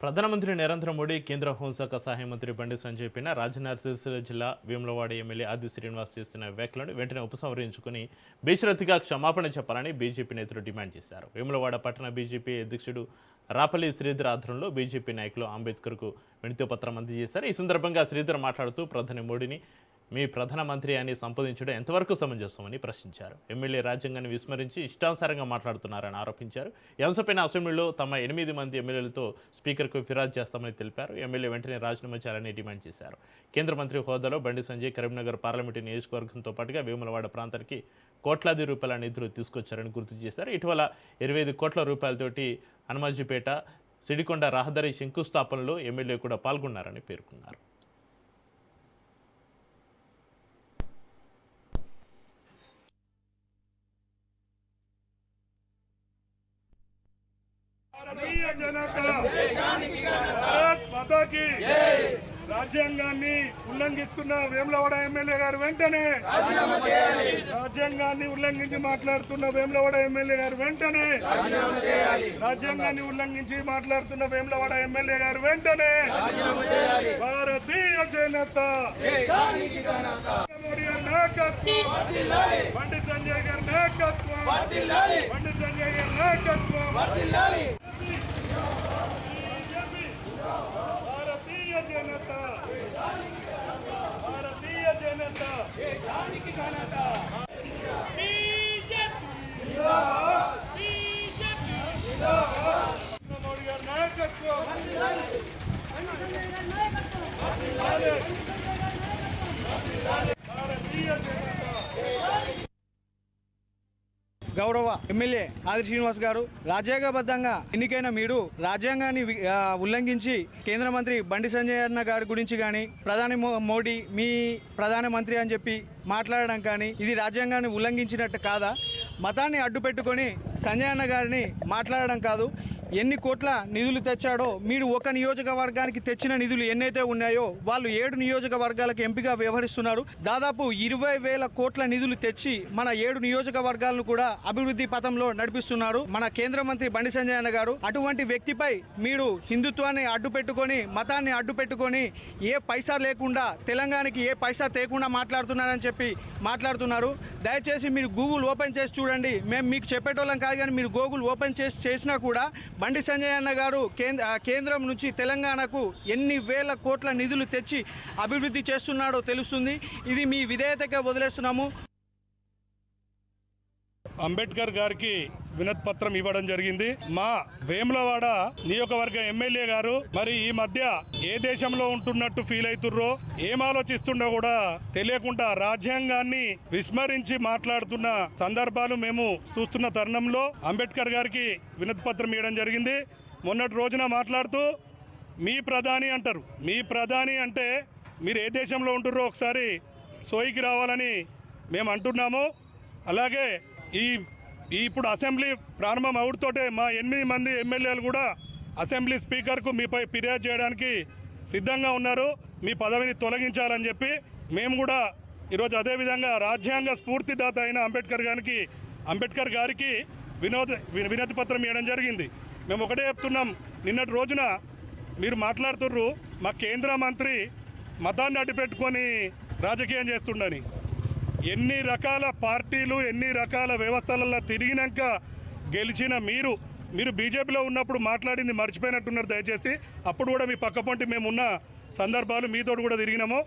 ప్రధానమంత్రి నరేంద్ర మోడీ కేంద్ర హోంశాఖ సహాయ మంత్రి బండి సంజయ్ పైన రాజన్న సిరిసిల్ల జిల్లా వేములవాడ ఎమ్మెల్యే ఆది శ్రీనివాస్ చేస్తున్న వ్యాఖ్యలను వెంటనే ఉపసంహరించుకుని బేషరతుగా క్షమాపణ చెప్పాలని బీజేపీ నేతలు డిమాండ్ చేశారు. వేములవాడ పట్టణ బీజేపీ అధ్యక్షుడు రాపల్లి శ్రీధర్ ఆధ్వర్యంలో బీజేపీ నాయకులు అంబేద్కర్కు వినతి పత్రం అందజేశారు. ఈ సందర్భంగా శ్రీధర్ మాట్లాడుతూ ప్రధాని మోడీని మీ ప్రధానమంత్రి అని సంబోధించడం ఎంతవరకు సమంజసమని ప్రశ్నించారు. ఎమ్మెల్యే రాజ్యాంగాన్ని విస్మరించి ఇష్టానుసారంగా మాట్లాడుతున్నారని ఆరోపించారు. ఈ అంశంపైన అసెంబ్లీలో తమ 8 మంది ఎమ్మెల్యేలతో స్పీకర్కు ఫిర్యాదు చేస్తామని తెలిపారు. ఎమ్మెల్యే వెంటనే రాజీనామా చేయాలని డిమాండ్ చేశారు. కేంద్ర మంత్రి హోదాలో బండి సంజయ్ కరీంనగర్ పార్లమెంటు నియోజకవర్గంతో పాటుగా వేములవాడ ప్రాంతానికి కోట్లాది రూపాయల నిధులు తీసుకొచ్చారని గుర్తు చేశారు. ఇటీవల 25 కోట్ల రూపాయలతోటి హనుమాజీపేట సిడికొండ రహదారి శంకుస్థాపనలో ఎమ్మెల్యే కూడా పాల్గొన్నారని పేర్కొన్నారు. రాజ్యాంగాన్ని ఉల్లంఘిస్తున్న వేములవాడ ఎమ్మెల్యే గారు వెంటనే రాజ్యాంగాన్ని ఉల్లంఘించి మాట్లాడుతున్న వేములవాడ ఎమ్మెల్యే గారు వెంటనే రాజ్యాంగాన్ని ఉల్లంఘించి మాట్లాడుతున్న వేములవాడ ఎమ్మెల్యే గారు వెంటనే భారతీయ జనతా మోడీ గారి నాయకత్వం, బండి సంజయ్ గారి నాయకత్వం, బండి సంజయ్ గారి నాయకత్వం, భారతీయ జనతా, భారతీయ జనతా, మోడీ గారి నాయకత్వం, భారతీయ జనతా. గౌరవ ఎమ్మెల్యే ఆది శ్రీనివాస్ గారు, రాజ్యాంగబద్ధంగా ఎన్నికైన మీరు రాజ్యాంగాన్ని ఉల్లంఘించి కేంద్ర మంత్రి బండి సంజయ్ అన్న గారి గురించి కానీ ప్రధాని మోడీ మీ ప్రధానమంత్రి అని చెప్పి మాట్లాడడం కానీ ఇది రాజ్యాంగాన్ని ఉల్లంఘించినట్టు కాదా? మతాన్ని అడ్డు పెట్టుకొని సంజయ్ అన్న గారిని మాట్లాడడం కాదు. ఎన్ని కోట్ల నిధులు తెచ్చాడో మీరు ఒక నియోజకవర్గానికి తెచ్చిన నిధులు ఎన్నైతే ఉన్నాయో వాళ్ళు 7 నియోజకవర్గాలకు ఎంపిక వ్యవహరిస్తున్నారు. దాదాపు 20,000 కోట్ల నిధులు తెచ్చి మన 7 నియోజకవర్గాలను కూడా అభివృద్ధి పథంలో నడిపిస్తున్నారు మన కేంద్ర మంత్రి బండి సంజయ్ అన్న గారు. అటువంటి వ్యక్తిపై మీరు హిందుత్వాన్ని అడ్డు పెట్టుకొని మతాన్ని అడ్డు పెట్టుకొని ఏ పైసా లేకుండా తెలంగాణకి ఏ పైసా తేకుండా మాట్లాడుతున్నారని చెప్పి మాట్లాడుతున్నారు. దయచేసి మీరు గూగుల్ ఓపెన్ చేసి చూడండి. మేము మీకు చెప్పేటోళ్ళం కాదు, కానీ మీరు గూగుల్ ఓపెన్ చేసినా కూడా బండి సంజయ్ అన్న గారు కేంద్రం నుంచి తెలంగాణకు ఎన్ని వేల కోట్ల నిధులు తెచ్చి అభివృద్ధి చేస్తున్నాడో తెలుస్తుంది. ఇది మీ విధేయతగా వదిలేస్తున్నాము. అంబేద్కర్ గారికి వినతి పత్రం ఇవ్వడం జరిగింది. మా వేములవాడ నియోజకవర్గ ఎమ్మెల్యే గారు మరి ఈ మధ్య ఏ దేశంలో ఉంటున్నట్టు ఫీల్ అవుతుర్రో, ఏం ఆలోచిస్తుండో కూడా తెలియకుండా రాజ్యాంగాన్ని విస్మరించి మాట్లాడుతున్న సందర్భాలు మేము చూస్తున్న తరుణంలో అంబేద్కర్ గారికి వినతి పత్రం ఇవ్వడం జరిగింది. మొన్నటి రోజున మాట్లాడుతూ మీ ప్రధాని అంటారు. మీ ప్రధాని అంటే మీరు ఏ దేశంలో ఉంటుర్రో ఒకసారి సోయికి రావాలని మేము అంటున్నాము. అలాగే ఇప్పుడు అసెంబ్లీ ప్రారంభం అవుతోటే మా 8 మంది ఎమ్మెల్యేలు కూడా అసెంబ్లీ స్పీకర్కు మీపై ఫిర్యాదు చేయడానికి సిద్ధంగా ఉన్నారు. మీ పదవిని తొలగించాలని చెప్పి మేము కూడా ఈరోజు అదేవిధంగా రాజ్యాంగ స్ఫూర్తిదాత అయిన అంబేద్కర్ గారికి వినతి పత్రం ఇవ్వడం జరిగింది. మేము ఒకటే చెప్తున్నాం, నిన్నటి రోజున మీరు మాట్లాడుతుర్రు మా కేంద్ర మంత్రి మతాన్ని అడ్డుపెట్టుకొని రాజకీయం చేస్తుండని. ఎన్ని రకాల పార్టీలు ఎన్ని రకాల వ్యవస్థలలో తిరిగినాక గెలిచిన మీరు బీజేపీలో ఉన్నప్పుడు మాట్లాడింది మర్చిపోయినట్టున్నారు. దయచేసి అప్పుడు కూడా మీ పక్క పొంటి మేము ఉన్న సందర్భాలు మీతో కూడా తిరిగినాము.